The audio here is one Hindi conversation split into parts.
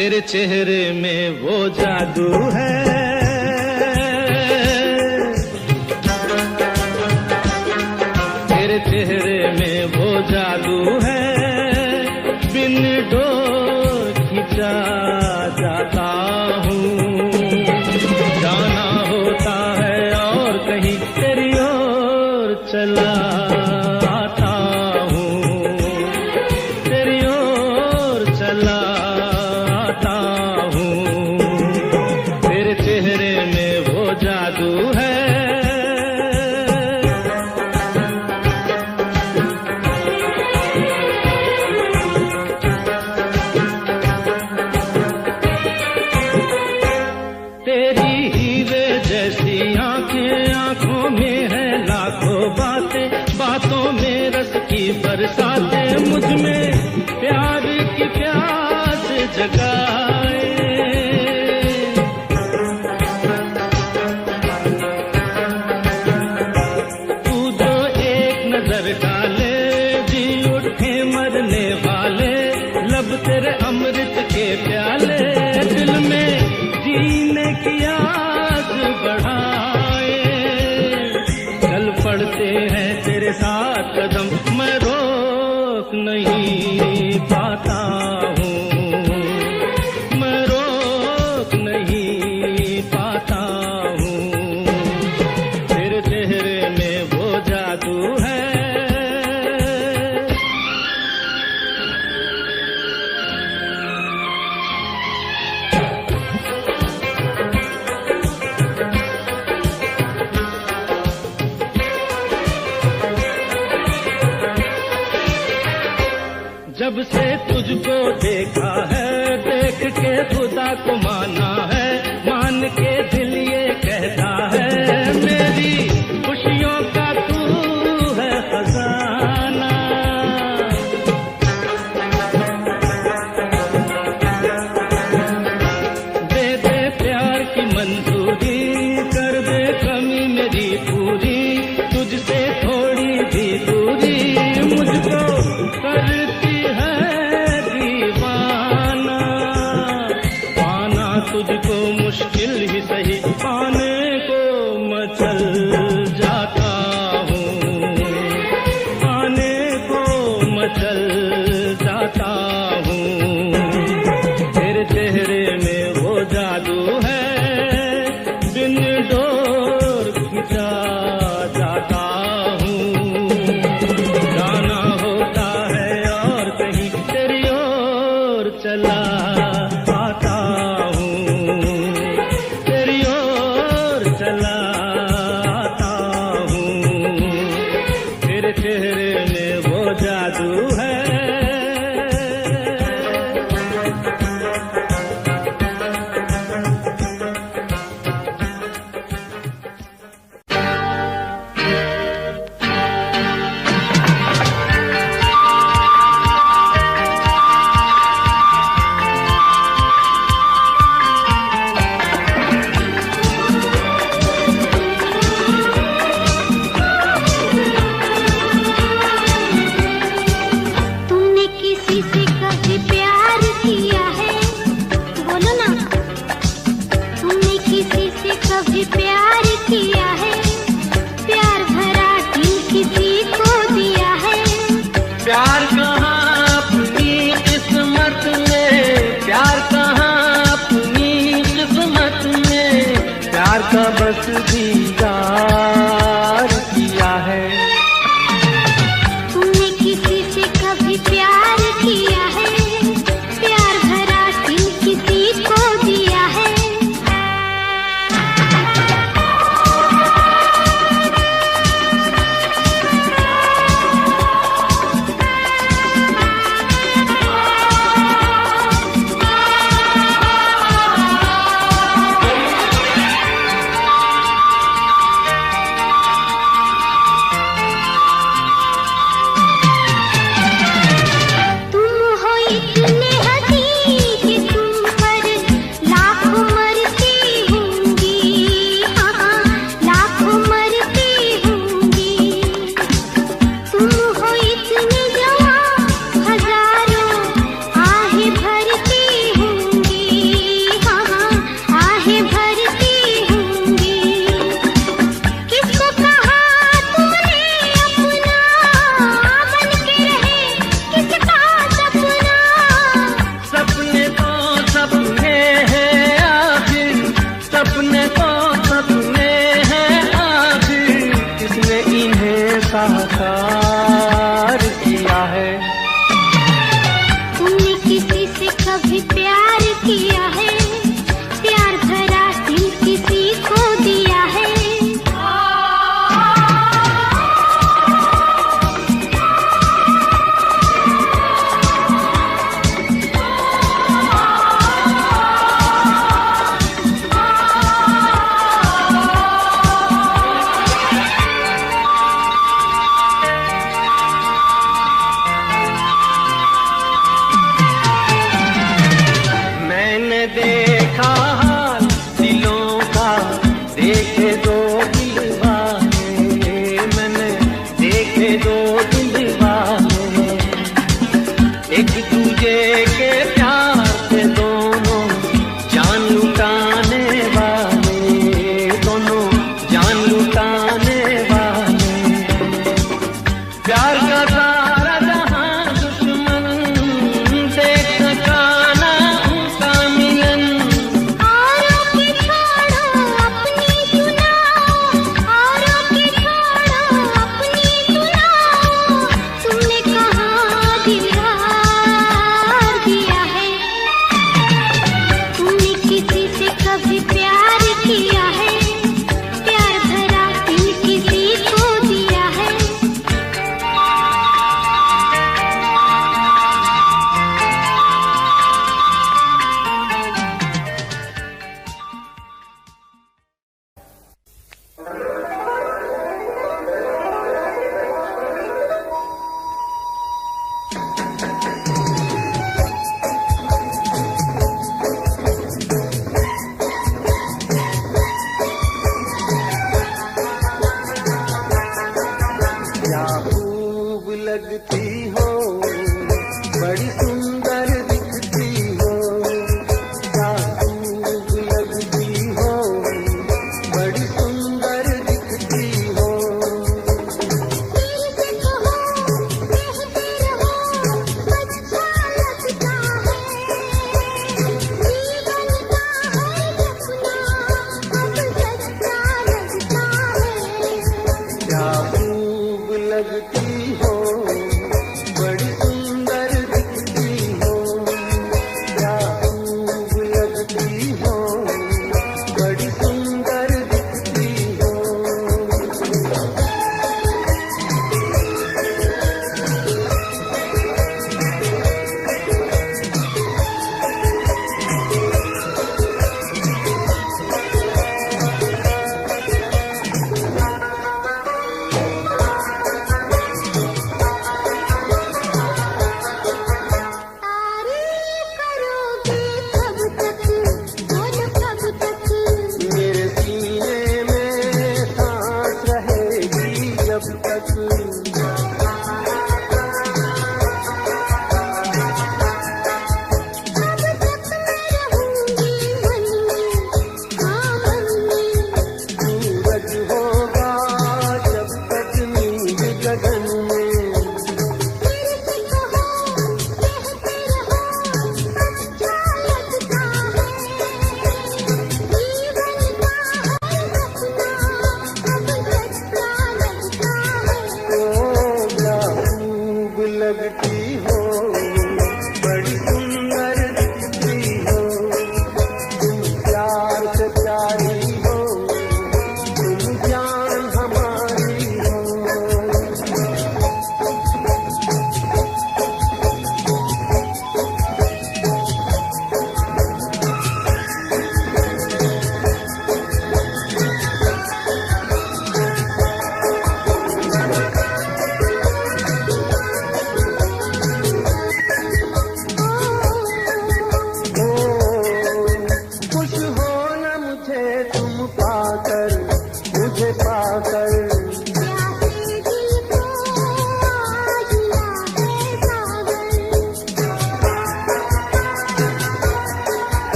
तेरे चेहरे में वो जादू है, तेरे चेहरे में वो जादू है, बिन डोर खिंचा जाता हूँ। जाना होता है और कहीं तेरी ओर चला आता हूँ, तेरी ओर चला आता हूँ। तेरे चेहरे में वो जादू है। तेरी हीरे जैसी आंखें, आंखों में है लाखों बातें, बातों में रस की बरसातें, मुझ में प्यार की प्यास जगाए। तू जो एक नजर डाले जी उठे मरने वाले, लब तेरे अमृत के प्याले, दिल में जीने की आस बढ़ाए। चल पड़ते हैं तेरे साथ कदम, मैं रोक नहीं पाता हूँ, मैं रोक नहीं पाता हूँ। तेरे चेहरे में वो जादू है। जब से तुझको देखा है, देख के खुदा को माना है, मान के दिल ये कहता है, मेरी खुशियों का तू है खजाना। दे दे प्यार की मंजूरी, कर दे कमी मेरी पूरी, तुझसे थोड़ी भी दूरी मुझको करती तुझको मुश्किल ही सही, पाने को मचल जाता हूँ, पाने को मचल जाता हूँ। तेरे चेहरे में वो जादू है, बिन डोर खिंचा जाता हूँ। जाना होता है और कहीं तेरी ओर चला आता हूँ, तेरी ओर चला आता हूँ। तेरे चेहरे में वो जादू है। कभी प्यार किया है, प्यार भरा दिल किसी को दिया है। मैंने देखा हाल दिलों का, देखे दो दिल वाले, मैंने देखे दो दिल वाले, एक दूजे के प्यार से दोनों जान लुटाने वाले, दोनों जान लुटाने वाले। प्यार का सारा जहां दुश्मन देख सका ना उनका मिलन। औरों की छोड़ो अपनी सुनाओ, औरों की छोड़ो अपनी सुनाओ, तुमने कहाँ दिल हार दिया।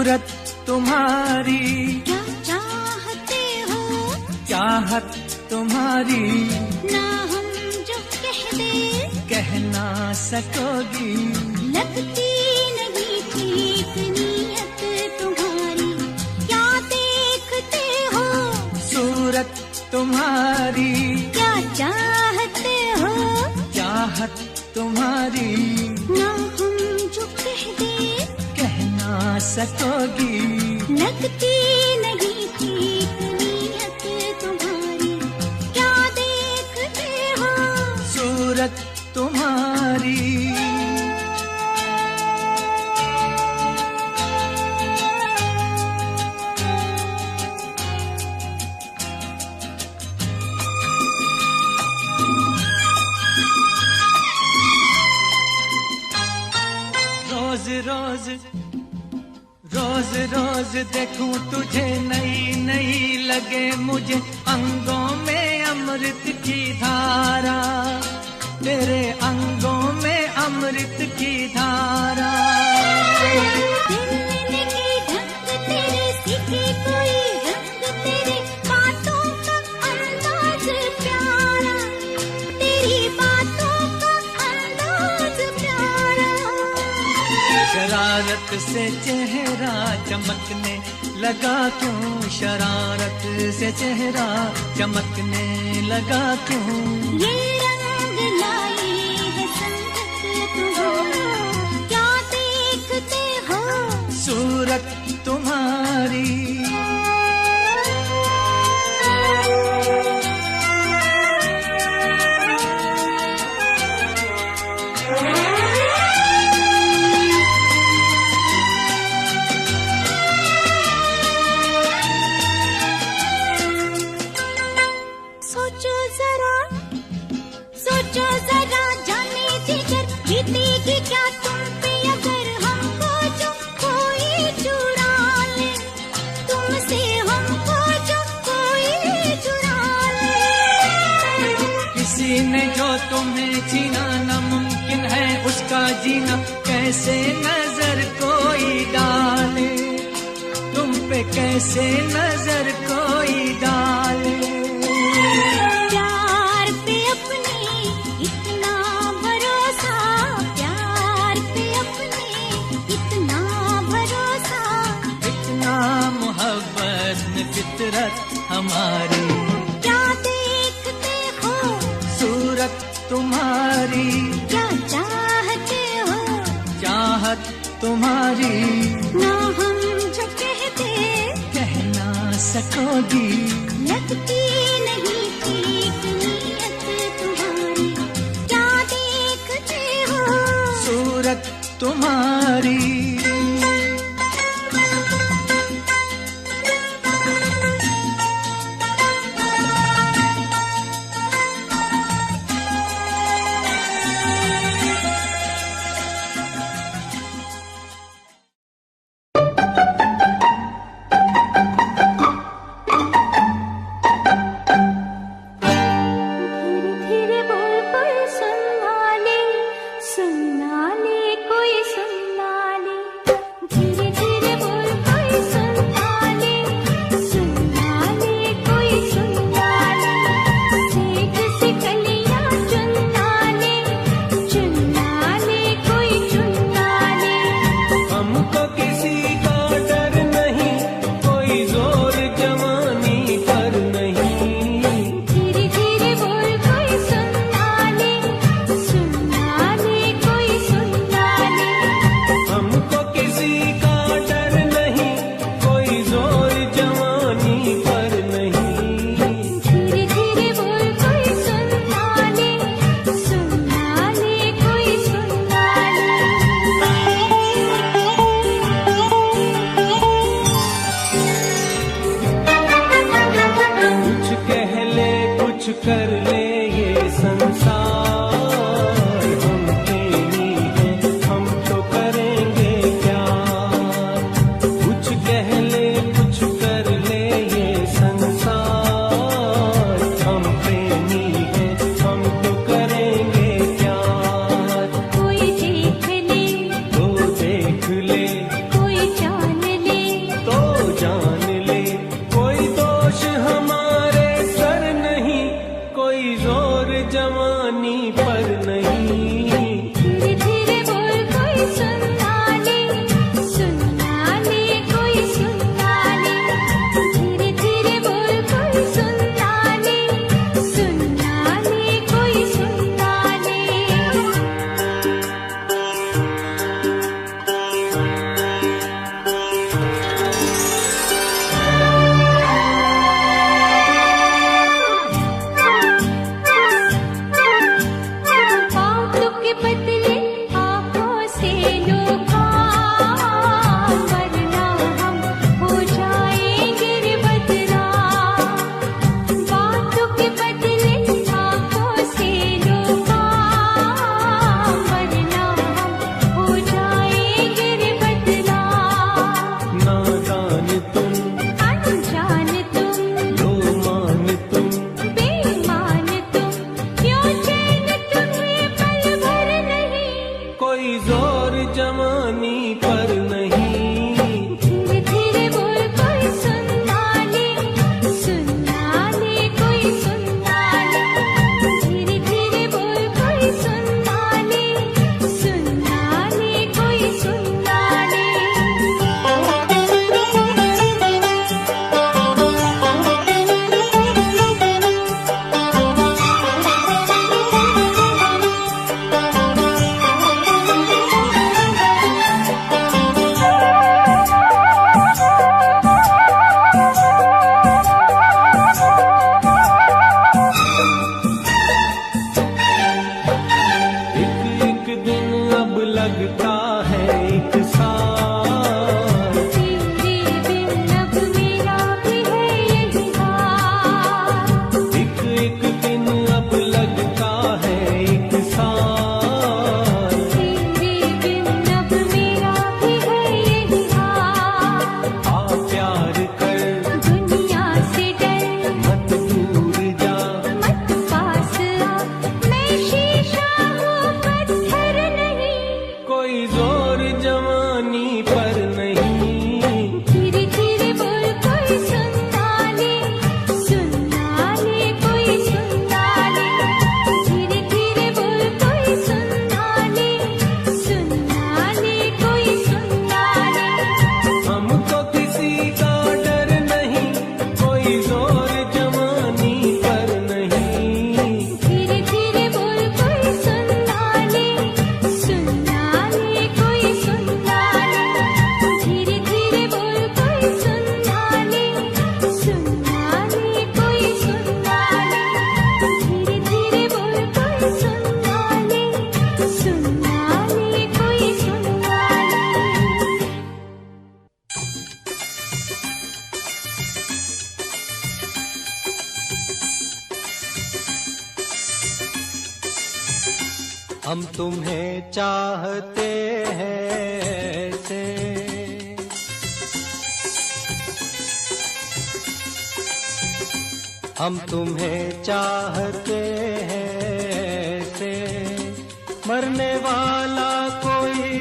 सूरत तुम्हारी क्या चाहते हो, चाहत तुम्हारी ना हम जो कह दे कह ना सकोगी, लगती नहीं ठीक नीयत तुम्हारी, क्या देखते हो, सूरत तुम्हारी क्या चाहते हो, चाहत तुम्हारी ना हम जो कह दे कह ना सकोगी, लगती नहीं ठीक नीयत तुम्हारी, क्या देखते हो, सूरत तुम्हारी। रोज रोज रोज रोज देखूं तुझे नई नई लगे मुझे, अंगों में अमृत की धारा, तेरे अंगों में अमृत की धारा। दिल की ढंग तेरे सीखे कोई रंग, तेरे बातों का अंदाज प्यारा, तेरी बातों का अंदाज प्यारा। शरारत से चेहरा चमकने लगा क्यों, शरारत से चेहरा चमकने लगा क्यों, ये रंग लाई है संगत तुम्हारी, क्या देखते हो, सूरत तुम्हारी। सोचो जरा जाने जिगर, बीतेगी क्या तुम पे अगर हमको जो कोई चुरा ले, तुमसे हमको जो कोई चुरा ले। किसी ने जो तुम्हें छीना नामुमकिन है उसका जीना, कैसे नजर कोई डाले, तुम पे कैसे नजर कोई डाले। प्यार पे अपने इतना भरोसा, प्यार पे अपने इतना भरोसा, इतना मोहब्बत में फितरत हमारी, क्या देखते हो, सूरत तुम्हारी, क्या चाहते हो, चाहत तुम्हारी ना हम जो कहते कह ना सकोगी, लगती नहीं ठीक नीयत तुम्हारी, क्या देखते हो, सूरत तुम्हारी। हम तुम्हें चाहते हैं ऐसे, हम तुम्हें चाहते हैं ऐसे, मरने वाला कोई,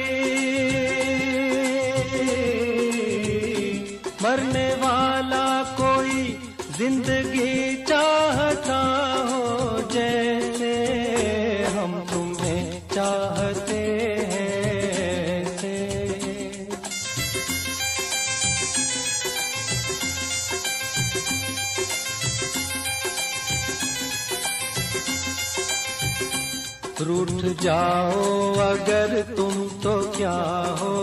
मरने वाला कोई जिंदगी चाहता हो जैसे, हम तुम्हें चाहते हैं ऐसे। रूठ जाओ अगर तुम तो क्या हो,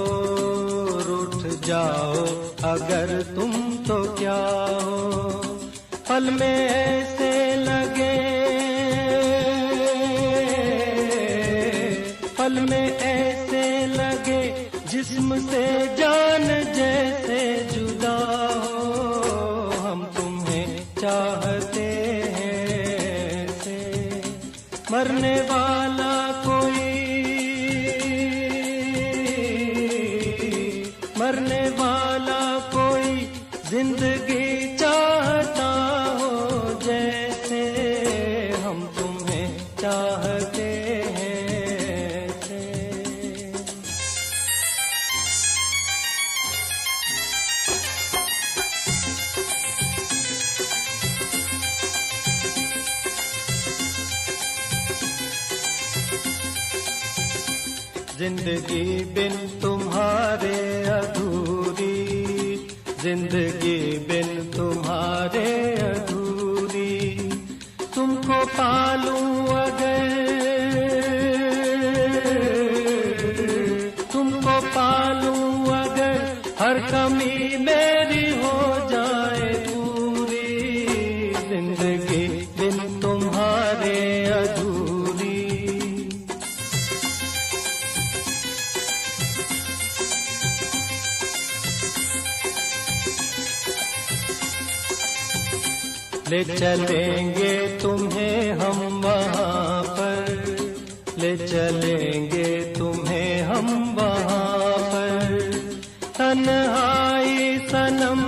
रूठ जाओ अगर तुम तो क्या हो, पल में ऐसे लगे, पल में ऐसे लगे जिस्म से जान जैसे जुदा हो, हम तुम्हें चाहते हैं ऐसे, मरने वाला कोई, मरने वाला कोई जिंदगी चाहता हो जैसे, हम तुम्हें चाहते हैं ऐसे। जिंदगी बिन तुम्हारे अधूरी, जिंदगी बिन तुम्हारे अधूरी, तुमको पालूं अगर, तुमको पालूं अगर, हर कमी मेरी हो जाए पूरी, जिंदगी बिन तुम्हारे अधूरी। ले चलेंगे तुम्हें हम वहाँ पर, ले चलेंगे तुम्हें हम वहाँ पर, तन्हाई सनम,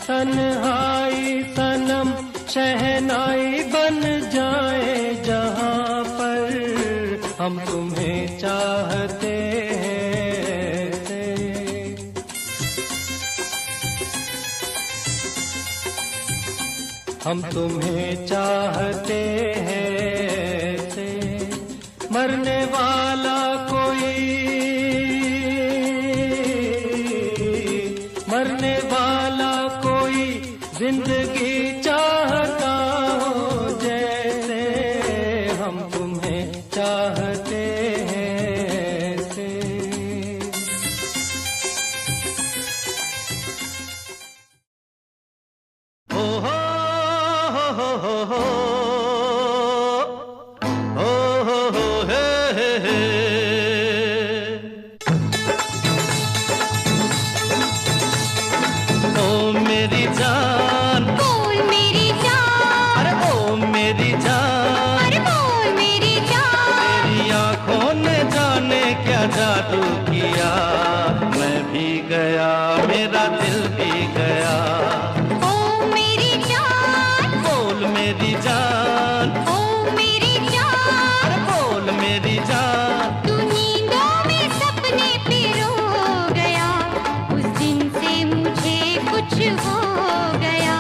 तन्हाई सनम शहनाई बन जाए जहाँ पर, हम तुम्हें चाहते हैं ऐसे। हम तुम्हें चाहते हैं ऐसे, मरने वाला कोई, मरने वाला कोई जिंदगी चाहता हो जैसे, हम तुम्हें चाहते हैं ऐसे। ओ हो मेरी जान, बोल मेरी जान, अरे ओ मेरी जान, अरे बोल मेरी जान, तेरी आंखों ने जाने क्या जादू किया, मैं भी गया मेरा दिल भी गया। ओ मेरी जान, बोल मेरी जान, ओ मेरी जान, अरे बोल मेरी जान, तू नींदों में सपने पे रो गया, उस दिन से मुझे कुछ हो गया।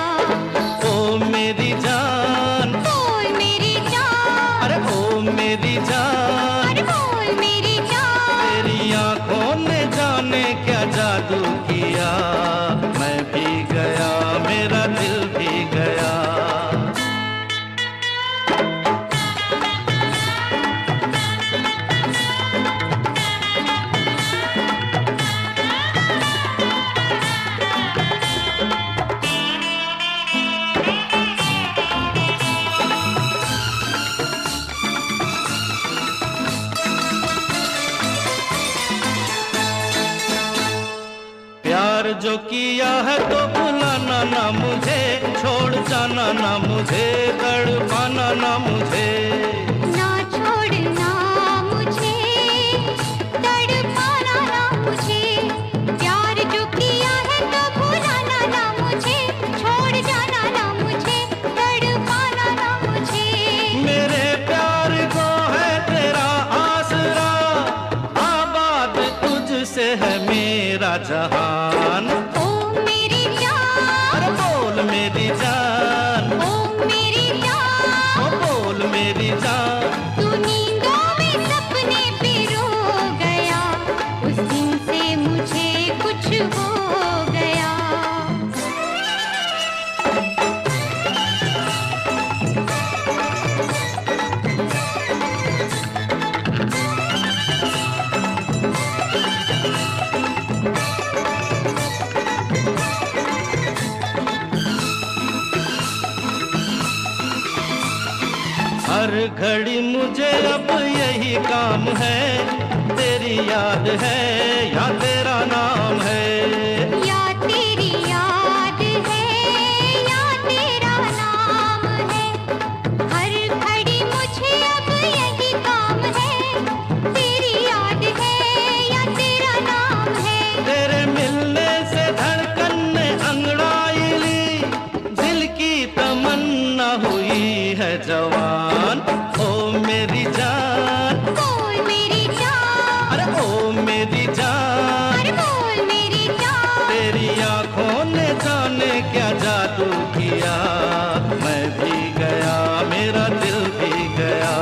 ओ मेरी जान, बोल मेरी जान, अरे ओ मेरी जान, अरे बोल मेरी जान, तेरी आंखों ने प्यार जो किया है तो भुलाना ना मुझे, छोड़ जाना ना मुझे, तड़पाना ना मुझे। ना छोड़ना मुझे, तड़पाना ना मुझे, प्यार जो किया है तो भुलाना ना मुझे, छोड़ जाना ना मुझे, तड़पाना ना मुझे। मेरे प्यार को है तेरा आसरा, आबाद तुझसे है मेरा जहान। ओ मेरी जान, अरे बोल मेरी जान, ओ मेरी जान, ओ बोल मेरी जान। तू नींदों में सपने पिरो गया, उस दिन से मुझे कुछ हो गया। हर घड़ी मुझे अब यही काम है, तेरी याद है या तेरा नाम है। या तेरी याद है या तेरा नाम है, हर घड़ी मुझे अब यही काम है, तेरी याद है या तेरा नाम है। तेरे मिलने से धड़कन ने अंगड़ाई ली, दिल की तमन्ना हुई है जवान। ओ मेरी जान, बोल मेरी जान, अरे ओ मेरी जान। अरे बोल मेरी जान, तेरी आंखों ने जाने क्या जादू किया, मैं भी गया मेरा दिल भी गया।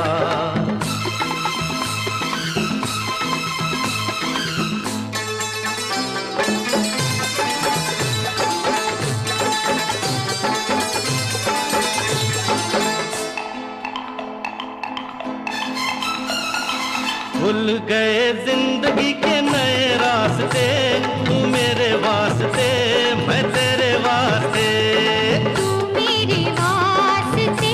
भूल गए जिंदगी के नए रास्ते, तू मेरे वास्ते मैं तेरे वास्ते। तू मेरे वास्ते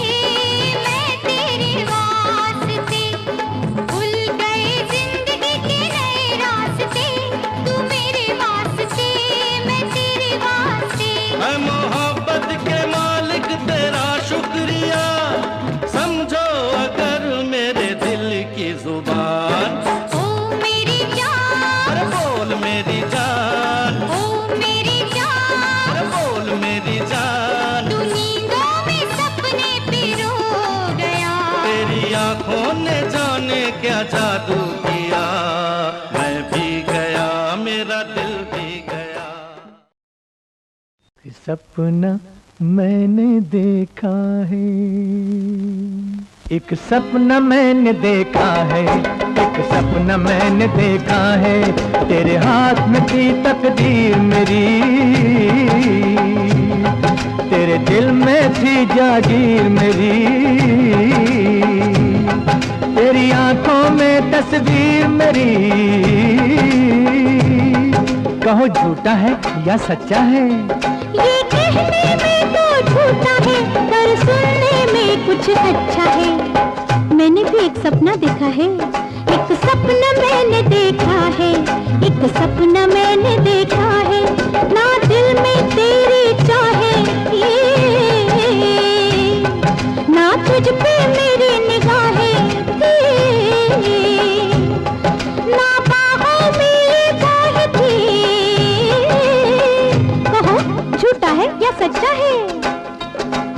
मैं तेरे वास्ते, भूल गए जिंदगी के नए रास्ते, तू मेरे वास्ते मैं तेरे वास्ते। मैं मोहब्बत के मालिक तेरा शुक्रिया, समझो अगर मेरे दिल की जुबान। ओ मेरी जान, अरे बोल मेरी जान, ओ मेरी जान, अरे बोल मेरी जान। तू नींदों में सपने पिरो गया, तेरी आंखों ने जाने क्या जादू किया, मैं भी गया मेरा दिल भी गया। सपना मैंने देखा है, एक सपना मैंने देखा है, एक सपना मैंने देखा है, तेरे हाथ में थी तकदीर मेरी, तेरे दिल में थी जागीर मेरी, तेरी आंखों में तस्वीर मेरी। कहो झूठा है या सच्चा है? ये कहने में तो झूठा है, पर सुनने में कुछ अच्छा है। मैंने भी एक सपना देखा है, एक सपना मैंने देखा है, एक सपना मैंने देखा है, ना दिल में तेरी चाहे, ना तुझ पे मेरी निगाहें थी, ना बाहों में ये बाहें थी। कहो झूठा है या सच्चा है?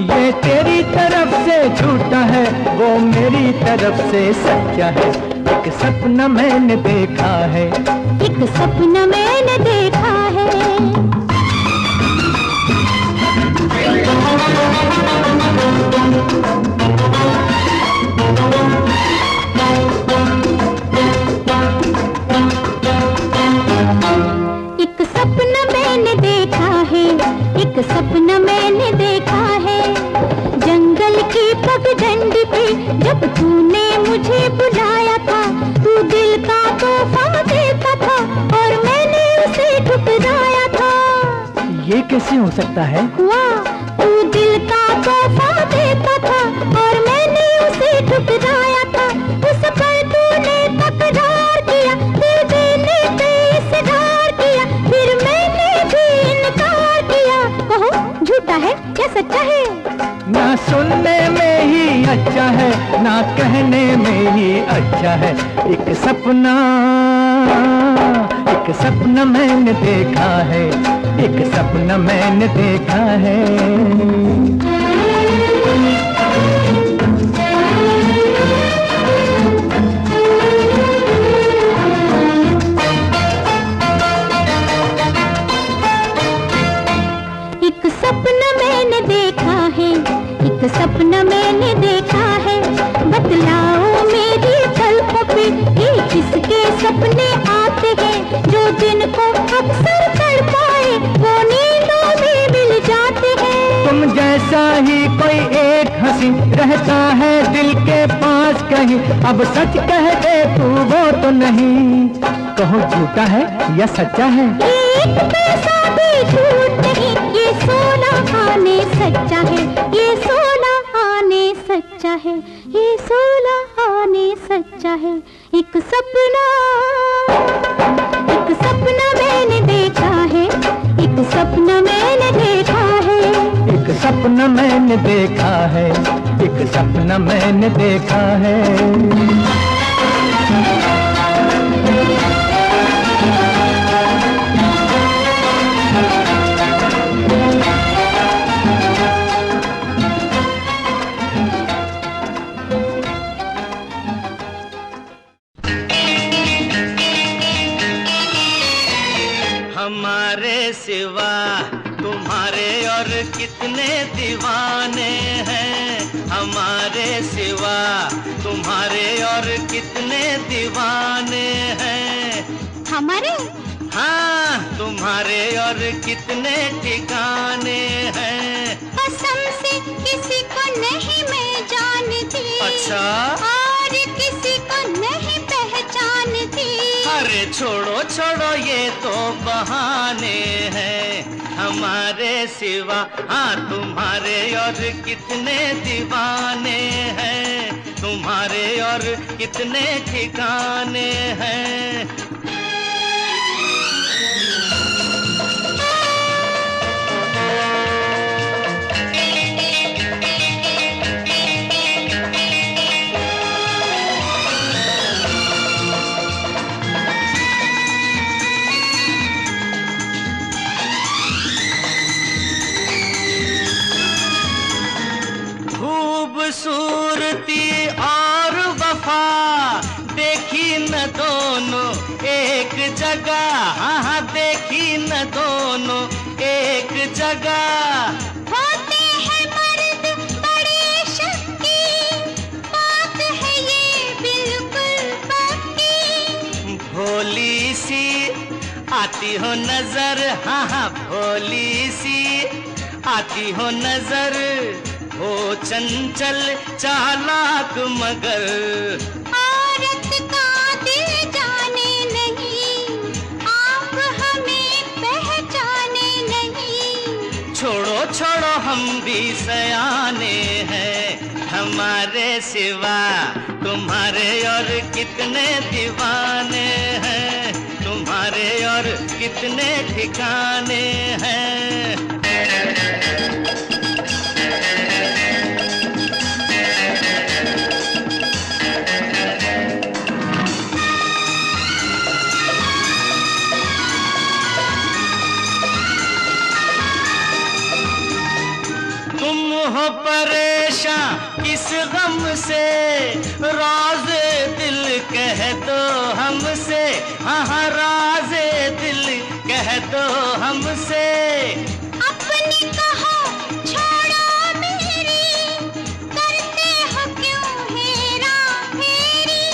ये तेरी तरफ से झूठा है, वो मेरी तरफ से सच्चा है, एक सपना मैंने देखा है, एक सपना मैंने देखा है। एक सपना मैंने देखा है, एक सपना मैंने देखा है, जंगल की पगडंडी पे जब तूने मुझे बुलाया था, तू दिल का तोहफा देता था और मैंने उसे ठुकराया था। ये कैसे हो सकता है? हुआ, तू दिल का तोहफा देता था और मैंने उसे ठुकराया था, उस पर तूने तकरार किया, दे देने पे इसरार किया, फिर मैंने भी इतना कहने में ही अच्छा है। एक सपना मैंने देखा है, एक सपना मैंने देखा है। एक सपना मैंने देखा है, एक सपना मैंने देखा है। बतलाओ मेरी पलकों पे ये किसके सपने आते हैं, जो दिन को अक्सर तड़पाए वो नींदों में मिल जाते हैं। तुम जैसा ही कोई एक हंसी रहता है दिल के पास कहीं, अब सच कह दे तू वो तो नहीं, कहो झूठा है या सच्चा है। एक पैसा भी झूठ नहीं, ये सोना आने सच्चा है, ये सोना आने सच्चा है, ये सोना आने सच्चा है। एक सपना मैंने देखा है, एक सपना मैंने देखा है। एक सपना मैंने देखा है, एक सपना मैंने देखा है। हमारे सिवा तुम्हारे और कितने दीवाने हैं, हमारे सिवा तुम्हारे और कितने दीवाने हैं। हमारे? हाँ, तुम्हारे और कितने ठिकाने हैं। कसम से किसी को नहीं मैं जानती। अच्छा? और किसी को नहीं पहचानती। अरे छोड़ो छोड़ो ये तो बहाने हैं, हमारे सिवा हाँ तुम्हारे और कितने दीवाने हैं, तुम्हारे और कितने ठिकाने हैं। खूबसूरती और वफा देखी न दोनों एक जगह, हाँ देखी न दोनों एक जगह। होते हैं मर्द बड़े शक्की, बात है ये बिल्कुल पक्की। भोली सी आती हो नजर, हाँ भोली सी आती हो नजर, हो चंचल चालाक मगर। औरत का दिल जाने नहीं, आप हमें पहचाने नहीं। छोड़ो छोड़ो हम भी सयाने हैं, हमारे सिवा तुम्हारे और कितने दीवाने हैं, तुम्हारे और कितने ठिकाने हैं। हो परेशान किस गम से, राज़े दिल कह दो हमसे, हाँ राज़े दिल कह दो हमसे। अपनी कहो छोड़ो मेरी, करते हो क्यों हेरा फेरी।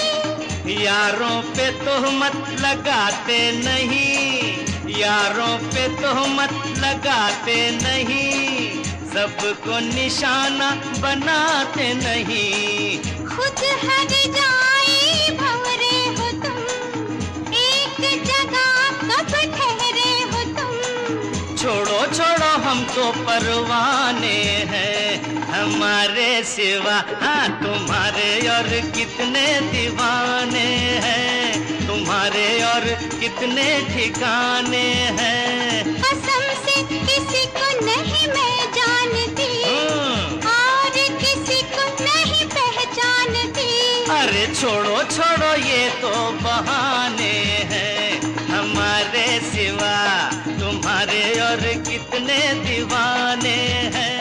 यारों पे तोहमत लगाते नहीं, यारों पे तोहमत लगाते नहीं, सबको निशाना बनाते नहीं। खुद हर जाए भंवरे हो तुम, एक जगह कब ठहरे हो तुम। छोड़ो छोड़ो हम तो परवाने हैं, हमारे सिवा हाँ तुम्हारे और कितने दीवाने हैं, तुम्हारे और कितने ठिकाने हैं। कसम से किसी को नहीं मैं जानती, और किसी को नहीं पहचानती। छोड़ो छोड़ो ये तो बहाने हैं, हमारे सिवा तुम्हारे और कितने दीवाने हैं।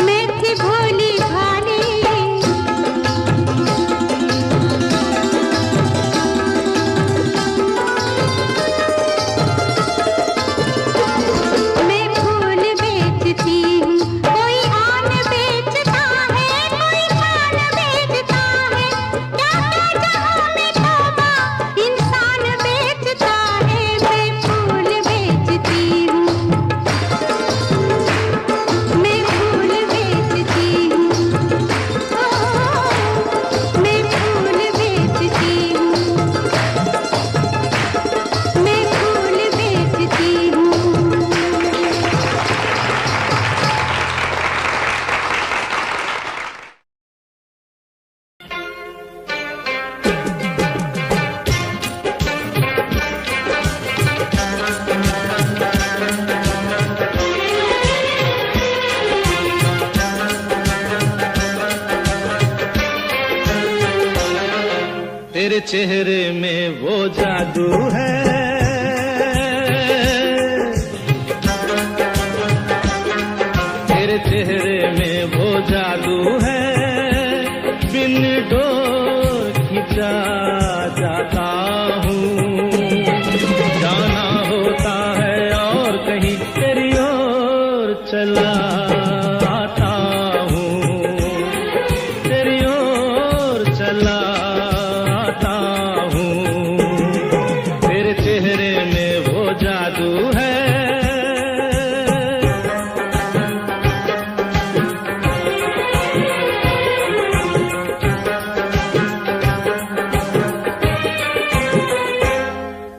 मैं थी भोली भाली। तेरे चेहरे में वो जादू है, तेरे चेहरे में वो जादू है, बिन डोर खिंचा जाता हूँ, जाना होता है और कहीं तेरी ओर चला आता हूँ, तेरी ओर चला आता हूँ, तेरे चेहरे में वो जादू है।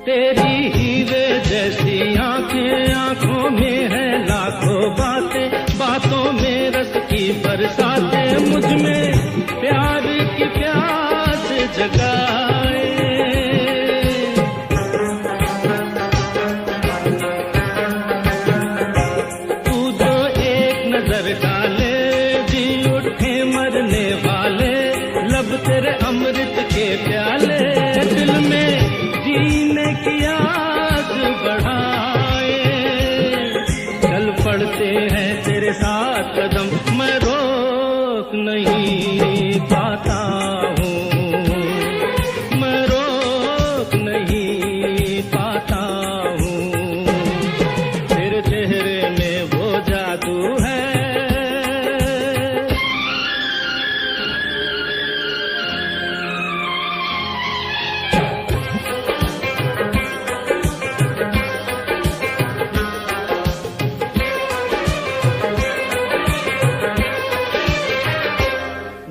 तेरी हीरे जैसी आंखें, आंखों में है लाखों बातें, बातों में रस की बरसातें, मुझ में प्यार की प्यास जगाए। तू जो एक नजर डाले जी उठे मरने वाले, लब तेरे अमृत के प्याले, दिल में जीने की आस बढ़ाए। चल पड़ते हैं तेरे साथ कदम, मैं रोक नहीं पाता हूँ, मैं रोक नहीं पाता हूँ, तेरे चेहरे में वो जादू है।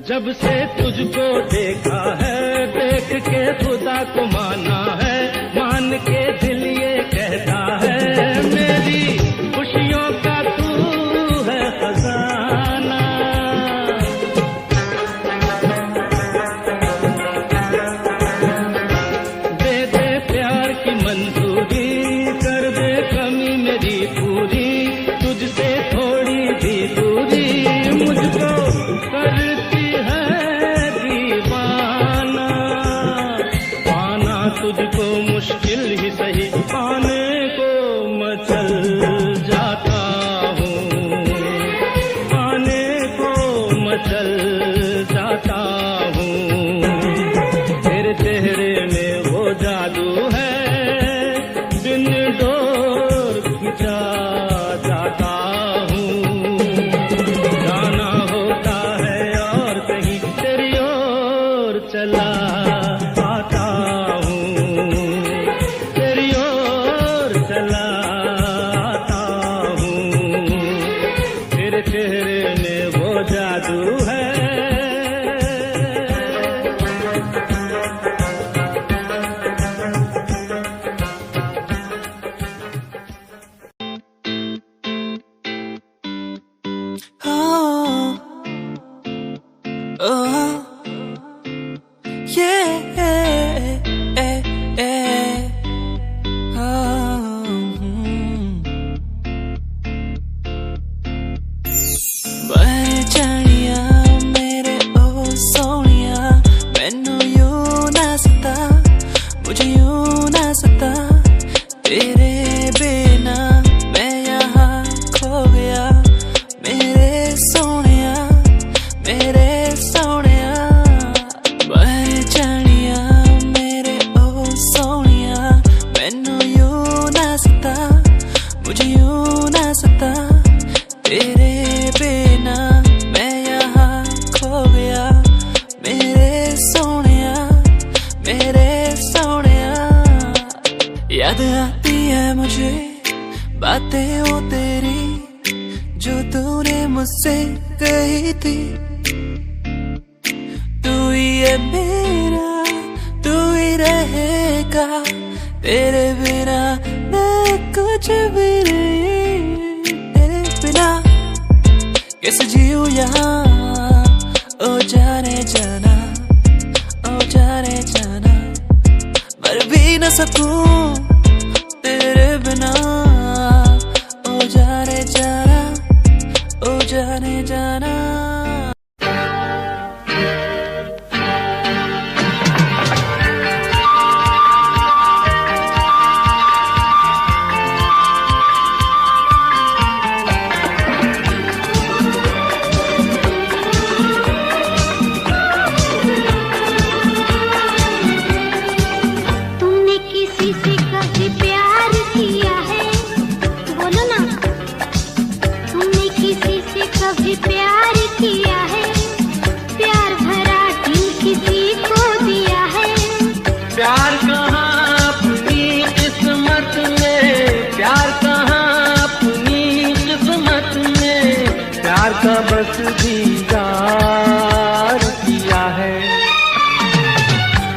जब से तुझको देखा है, देख के खुदा को माना है, मान के दिल ये कहता है, मेरी खुशियों का तू है खजाना। दे दे प्यार की मंजूरी, कर दे कमी मेरी पूरी, तुझसे थोड़ी भी दूरी मुझको करती तुझको मुश्किल ही सही, पाने को मचल जाता हूँ, पाने को मचल जाता हूँ, तेरे चेहरे में वो जादू है, बिन डोर खिंचा जाता हूँ, जाना होता है और कहीं तेरी ओर चला आता हूँ, तेरी ओर चला आता हूँ, तेरे चेहरे में वो जादू है। याद आती है मुझे बातें वो तेरी जो तूने मुझसे कही थी। तू ही है मेरा, तू ही रहेगा, तेरे बिना मैं कुछ भी नहीं। तेरे बिना कैसे जीऊं यहाँ, ओ जाने जाना, ओ जाने जाना, मर भी न सकूं तेरे बिना। ओ जाने जाना, ओ जाने जाना। प्यार कहाँ अपनी किस्मत में, प्यार कहाँ अपनी किस्मत में, प्यार का बस दीदार किया है।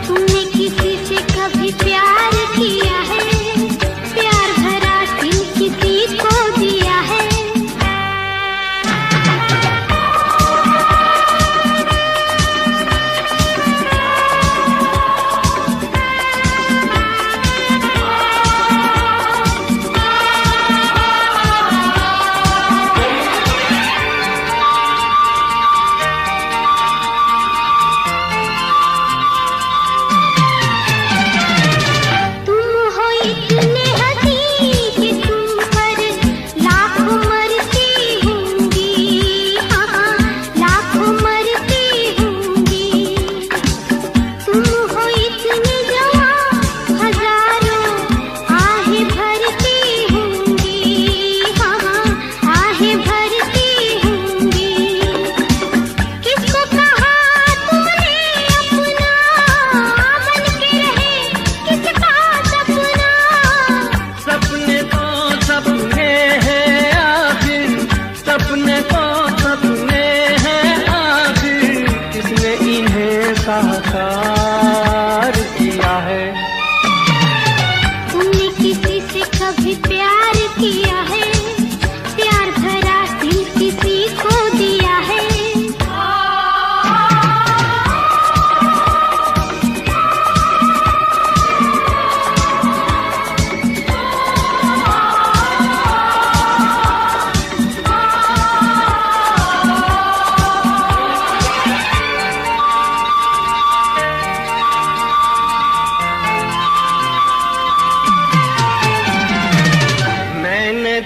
तुमने किसी से कभी प्यार किया है, प्यार भरा दिल किसी को दिया है। साकार किया है। तुमने किसी से कभी प्यार किया है, प्यार भरा दिल किसी को दिया है।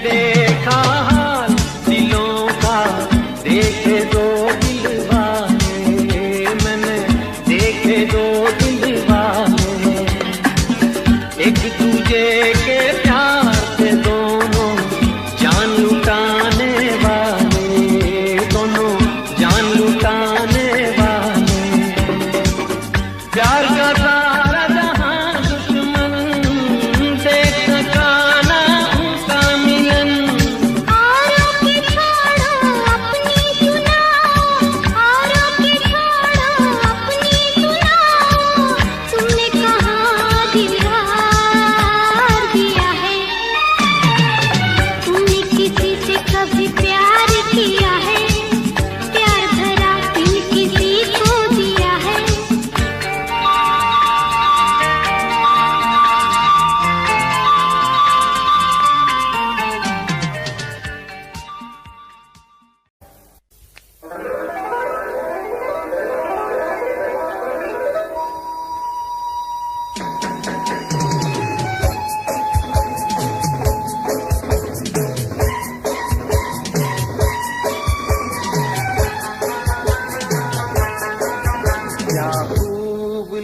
देखा हाल दिलों का, देखे दो दिल वाले, मैंने देखे दो दिल वाले, एक दूजे के प्यार से दोनों जान लुटाने वाले, दोनों जान लुटाने वाले। प्यार का सारा जहां दुश्मन देख सका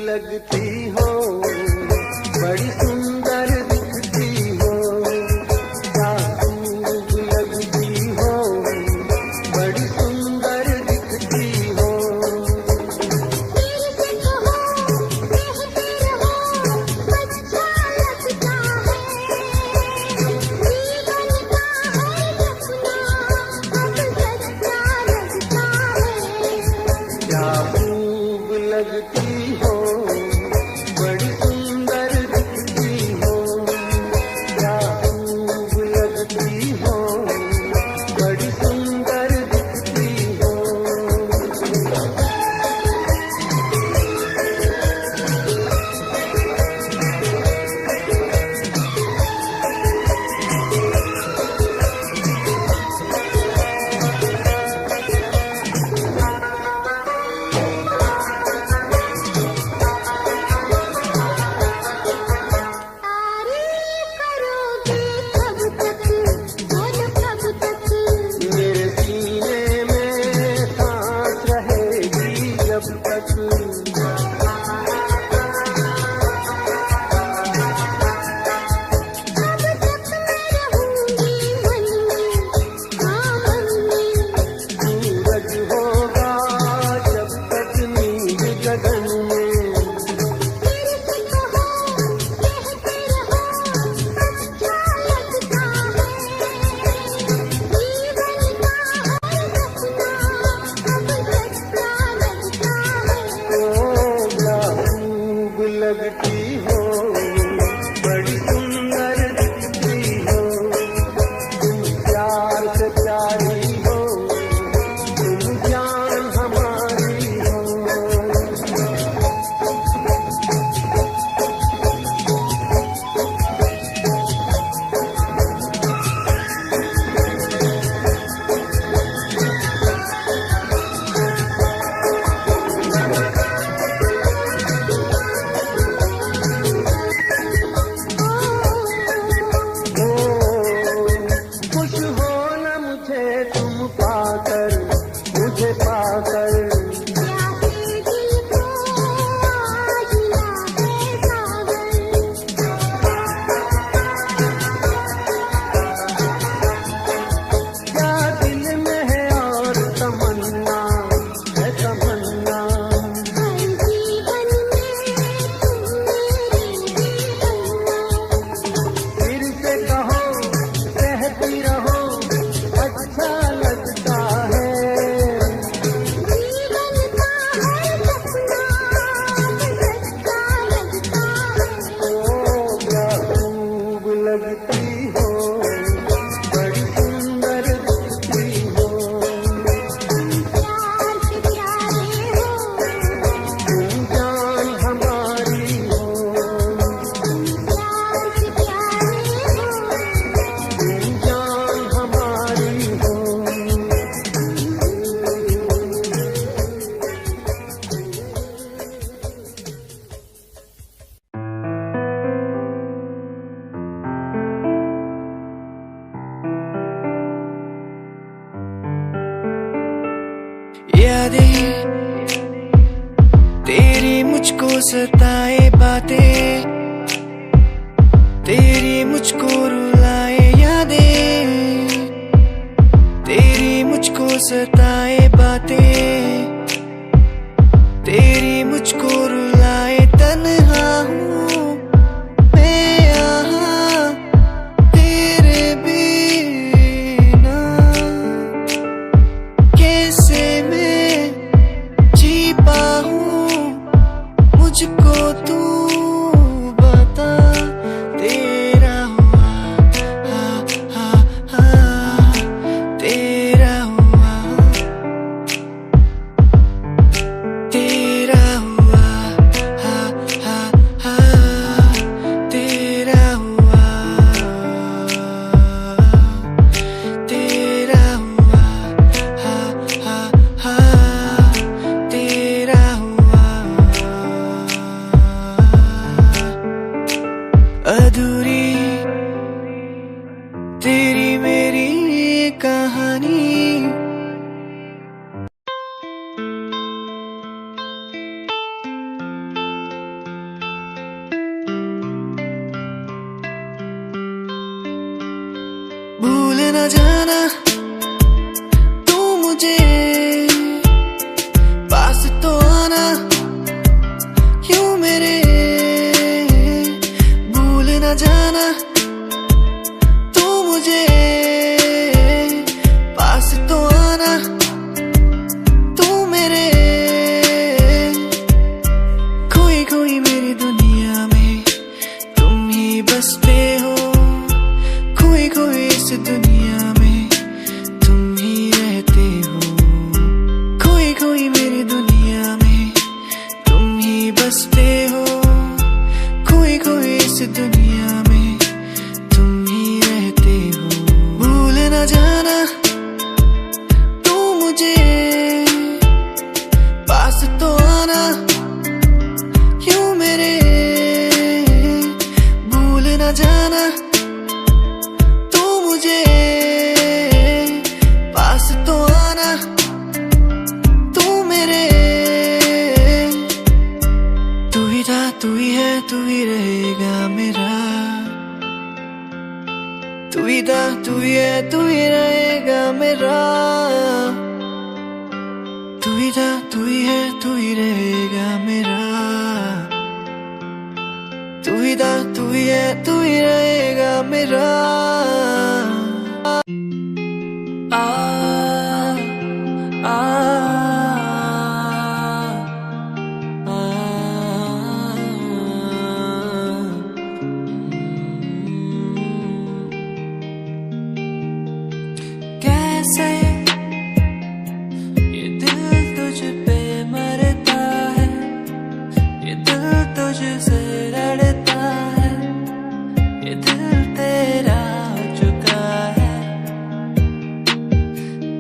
लगती हो, बड़ी सुंदर दिखती हो, क्या खूब लगती हो, बड़ी सुंदर दिखती हो। क्या खूब लगती हो, बड़ी सुंदर दिखती लगती हो, बड़ी सुंदर दिखती हो, तुम प्यार से प्यारी हो, तुम जान हमारी हो। खुश हो न मुझे तुम पाकर, मुझे पाकर, क्या दिल में है और तमन्ना है तमन्ना, फिर से कहो कहती रहो अच्छा लगता है। ओ क्या खूब लगती हो, बड़ी सुंदर दिखती हो, तुम जान हमारी हो, तुम जान हमारी हो। यादें तेरी मुझको सताए, बातें तेरी मुझको रुलाए, यादें तेरी मुझको सताए, बातें तेरी मुझको रुलाए, तन्हा हूँ मैं यहाँ तेरे बिना, कैसे मैं जी पाऊँ मुझको तू बता, तेरा हुआ हा हा हा, तेरा हुआ, तेरा हुआ हा हा हा, तेरा हुआ, तेरा हुआ हा हा हा, तेरा हुआ। अधूरी तेरी मेरी कहानी, भूल न जाना तू मुझे, पास तो आना यूं मेरे, भूल न जाना तू मुझे, पास तो आना तू मेरे, खोई खोई मेरी दुनिया में तुम ही बसते हो, खोई खोई इस दुनिया में तुम ही रहते हो, खोई खोई मेरी दुनिया में तुम ही बसते हो, खोई खोई इस दुनिया में तुम ही रहते हो, भूल न जाना तू मुझे, पास तो आना यूं मेरे, भूल न जाना तू मुझे, पास तो आना तू मेरे, तू ही था तू ही है तू ही रहेगा मेरा, तू ही था तू ही है तू ही रहेगा मेरा, तू ही था तू ही है तू ही रहेगा मेरा, तू ही था तू ही है तू ही रहेगा मेरा। आ आ आ मुझसे लड़ता है, ये दिल तेरा हो चुका है।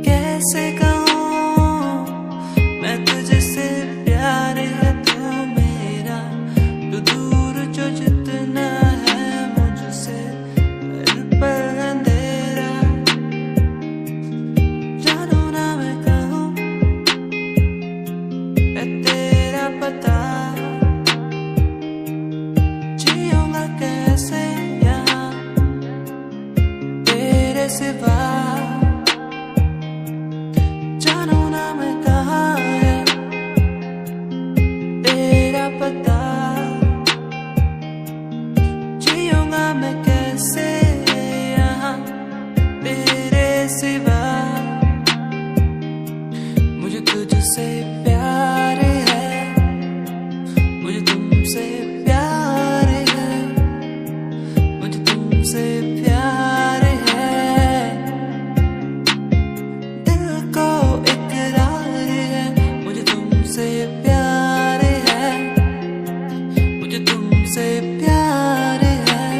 कैसे कहूँ मैं तुझसे प्यार है तू मेरा, तू दूर जो जितना है मुझसे हर पल अंधेरा। जानू ना मैं कहूँ है तेरा पता, जियूंगा कैसे यहाँ तेरे सिवा। जानू ना मैं कहाँ है तेरा पता, जियूंगा मैं कैसे यहाँ तेरे सिवा। मुझे तुझसे प्यार है, मुझे तुमसे प्यार है, मुझे तुमसे प्यार है। दिल को इकरार है, मुझे तुमसे प्यार है, मुझे तुमसे प्यार है।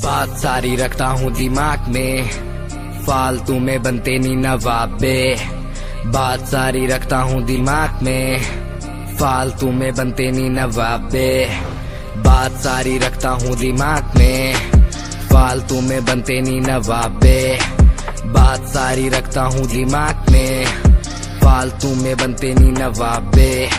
बात सारी रखता हूँ दिमाग में, फालतू में बनते नी नवाबे। बात सारी रखता हूँ दिमाग में, फालतू में बनते नी नवाबे। बात सारी रखता हूँ दिमाग में, फालतू में बनते नी नवाबे। बात सारी रखता हूँ दिमाग में, फालतू में बनते नी नवाबे।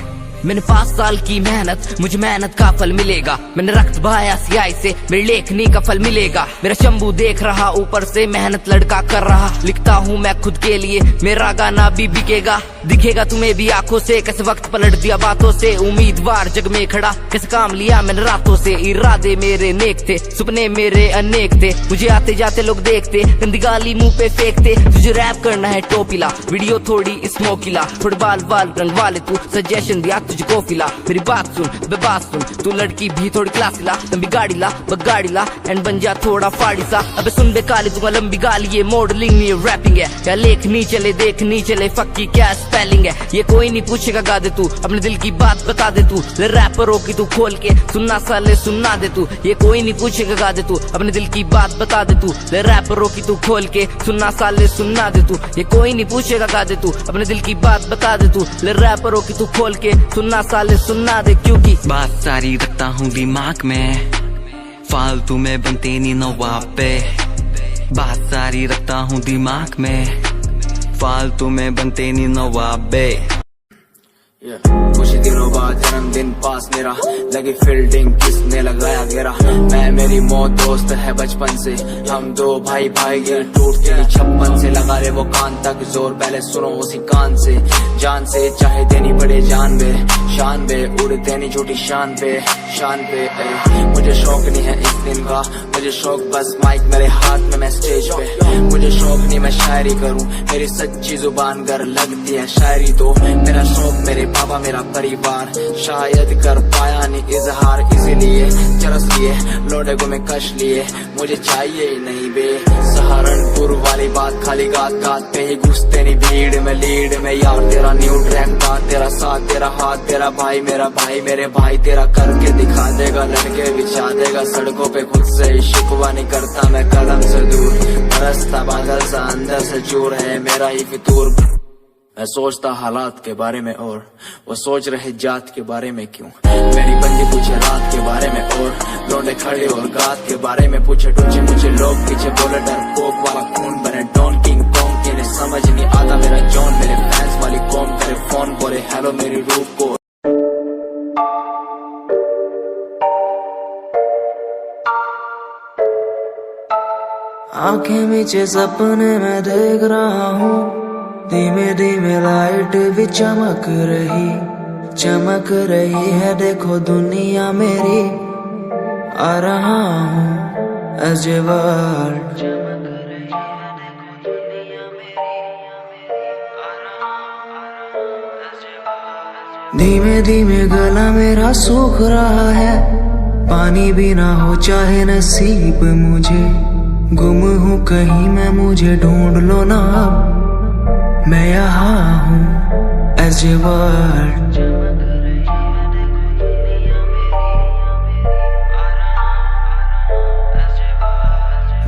मैंने 5 साल की मेहनत, मुझे मेहनत का फल मिलेगा। मैंने रक्त बहाया सियाही से, मेरी लेखनी का फल मिलेगा। मेरा शंभू देख रहा ऊपर से, मेहनत लड़का कर रहा। लिखता हूँ मैं खुद के लिए, मेरा गाना भी बिकेगा। दिखेगा तुम्हें भी आंखों से, कैसे वक्त पलट दिया बातों से। उम्मीदवार जग में खड़ा, कैसे काम लिया मैंने रातों से। इरादे मेरे नेक थे, सपने मेरे अनेक थे। मुझे आते जाते लोग देखते, गंदी गाली मुंह पे फेंकते। तुझे रैप करना है टोपीला, वीडियो थोड़ी स्मोकीला। थोड़े बाल बाल रंग वाले तू, सजेशन दिया तुझको फिला। मेरी बात सुन बे बात सुन, तू लड़की भी थोड़ी क्लासी ला। लंबी गाड़ी ला बगाड़ी ला, एंड बन जा थोड़ा फाड़ी सा। अबे सुन बे काली, दूंगा लंबी गाली। ये मॉडलिंग नहीं रैपिंग है, या लेखनी चले देखनी चले। फक्की क्या स्पेलिंग है, ये कोई नहीं पूछेगा। गा दे तू अपने दिल की बात बता दे तू। रैपरों की तू खोल के सुनना साले सुनना दे तू। ये कोई नहीं पूछेगा। गा दे तू अपने दिल की बात बता दे तू। रैपरों की तू खोल के सुनना साले सुनना दे तू। ये कोई नहीं पूछेगा। गा दे तू अपने दिल की बात बता दे तू। रैपरों की तू खोल के सुनना साले सुनना दे, क्योंकि बात सारी रखता हूँ दिमाग में, फालतू में बनते नी नवाबे। बात सारी रखता हूँ दिमाग में, फालतू में बनते नी नवाबे। कुछ दिनों बाद जन्मदिन पास मेरा, लगी फील्डिंग किसने लगाया घेरा। मैं मेरी मौत दोस्त है बचपन से, हम दो भाई भाई गिर टूटते ही 56 से। लगा ले वो कान तक जोर, पहले सुनो उसी कान से। जान से चाहे देनी पड़े जान बे, शान बे उड़ते नहीं झूठी शान पे शान पे। मुझे शौक नहीं है इस दिन का, मुझे शौक बस माइक मेरे हाथ में, मैं स्टेज पे। मुझे शौक नहीं मैं शायरी करूं, मेरी सच्ची जुबान गर लगती है शायरी तो। मेरा शौक मेरे बाबा मेरा परिवार, शायद कर पाया नहीं इजहार। इसीलिए चरस लिए लोडे को मैं कश लिए, मुझे चाहिए ही नहीं बे सहारनपुर वाली बात। खाली गात गात पे ही घुसते नहीं भीड़ में लीड में। यार तेरा न्यू ट्रैक का, तेरा साथ तेरा हाथ, तेरा भाई मेरा भाई मेरे भाई तेरा करके दिखा देगा। लड़के बिछा देगा सड़कों पे, खुद से ही शिकवा नहीं करता मैं कलम से दूर। बरसता बादल सा अंदर से चूर है मेरा ही फितूर। मैं सोचता हालात के बारे में और वो सोच रहे जात के बारे में क्यों। मेरी बंदी पूछे रात के बारे में और लौंडे खड़े और गात के बारे में पूछे। टूचे मुझे लोग पीछे बोले डर पोक वाला खून बने डॉन किंग कॉन्ग के लिए समझ नहीं आता मेरा जॉन। मेरे फैंस वाली कौन करे फोन बोले हेलो मेरी रूप को। आंखें नीचे सपने में देख रहा हूँ, धीमे धीमे लाइट भी चमक रही है। देखो दुनिया मेरी, आ रहा हूँ एज ए वर्ल्ड। धीमे धीमे गला मेरा सूख रहा है, पानी भी ना हो चाहे नसीब मुझे, गुम हूँ कहीं मैं, मुझे ढूंढ लो ना अब, मैं यहाँ हूँ as you were।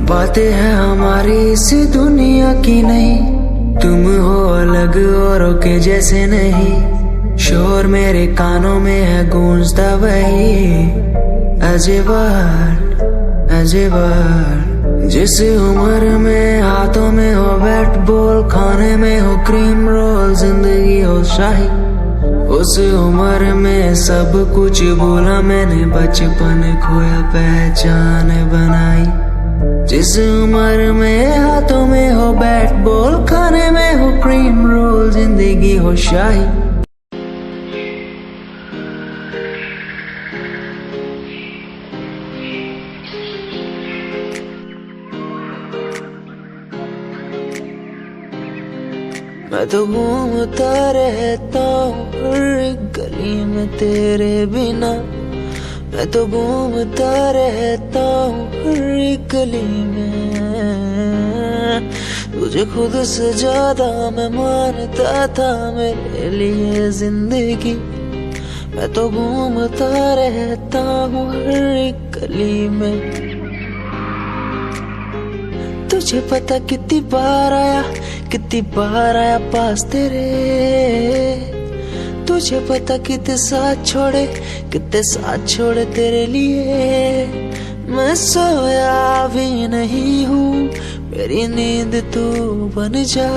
बातें हैं हमारी इस दुनिया की नहीं, तुम हो अलग औरों के जैसे नहीं, शोर मेरे कानों में है गूंजता वही अजबर अजबर। जिस उम्र में हाथों में हो बैट बॉल, खाने में हो क्रीम रोल, जिंदगी हो शाही, उस उम्र में सब कुछ भूला मैंने, बचपन खोया पहचान बनाई। जिस उम्र में हाथों में हो बैट बॉल, खाने में हो क्रीम रोल, जिंदगी हो शाही। मैं तो घूमता रहता हूँ हर एक गली में तेरे बिना, मैं तो घूमता रहता हूँ हर एक गली में, तुझे खुद से ज्यादा मैं मानता था मेरे लिए जिंदगी। मैं तो घूमता रहता हूँ हर एक गली में, तुझे पता कितनी बार आया पास तेरे, तुझे पता कितने साथ छोड़े तेरे लिए। मैं सोया भी नहीं हूँ, मेरी नींद तू बन जा,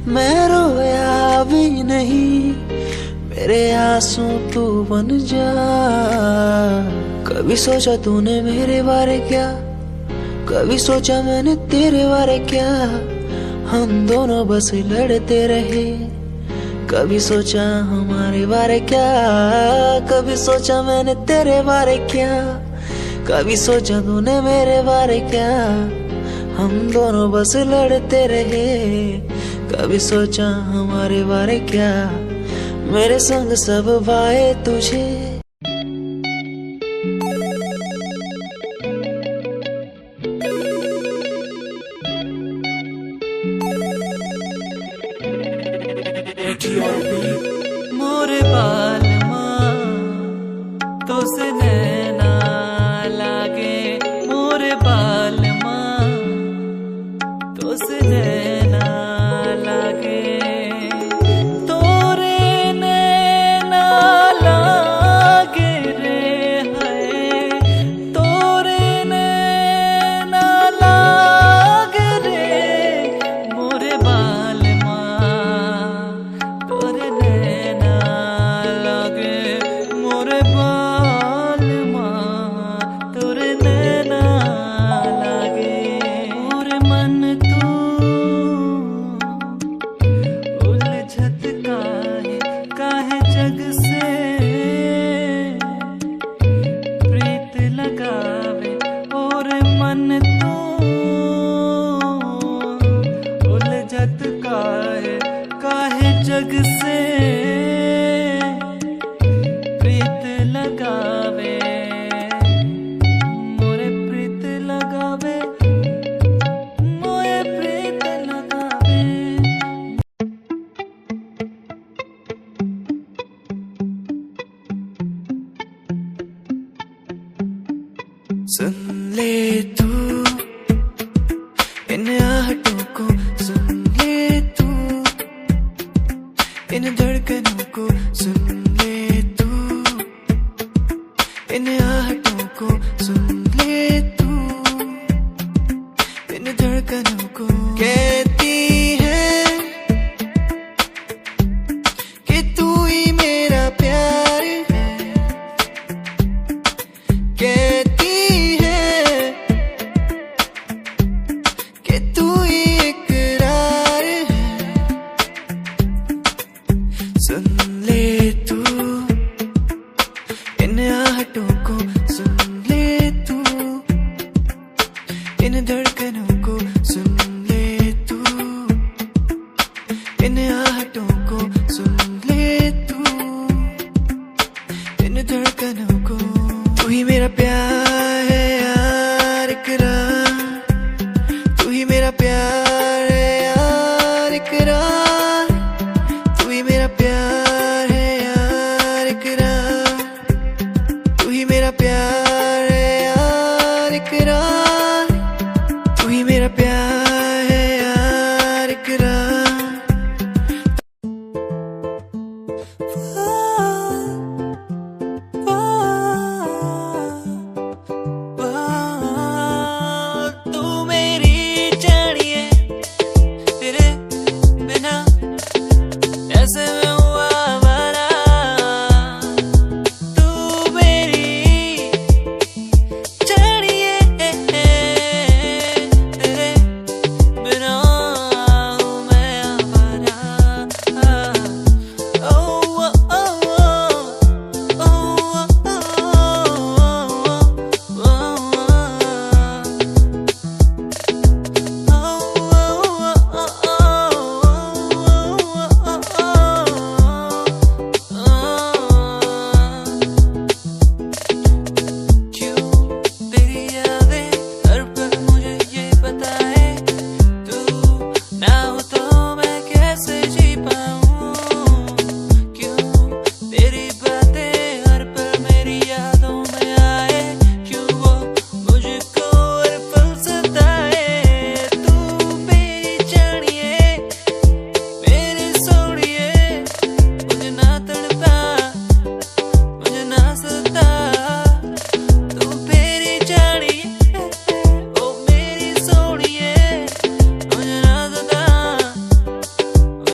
मैं रोया भी नहीं, मेरे आंसू तू बन जा। कभी सोचा तूने मेरे बारे क्या, कभी सोचा मैंने तेरे बारे क्या, हम दोनों बस लड़ते रहे। कभी सोचा हमारे बारे क्या, कभी सोचा मैंने तेरे बारे क्या, कभी सोचा तूने मेरे बारे क्या, हम दोनों बस लड़ते रहे। कभी सोचा हमारे बारे क्या, मेरे संग सब भाए तुझे। मोरे बाल माँ तो से नैना लागे, मोरे बाल माँ तो से नैना लागे, तोरे नैना लागे रे है, तोरे नैना लागे रे, मोरे बाल माँ तोरे नैना लागे, मोरे बाल माँ तोरे नैना लागे। मोरे मन तू उलझत काहे जग से, प्रीत लगावे और मन तू उलझत काहे जग से, प्रीत लगावे मोरे प्रीत लगावे, मोरे प्रीत लगावे। सुन ले तू इन आहटों को, सुन ले तू इन धड़कनों को, सुन ले तू इन आहटों को, सुन ले तू इन धड़कनों को। कहती है कि तू ही मेरा प्यार है, कहती है कि तू ही इकरार है। सुन ले तू इन आहटों को, सुन ले तू इन धड़कनों को, सुन ले तू इन आहटों को, सुन ले तू इन धड़कनों को। तू ही मेरा इकरार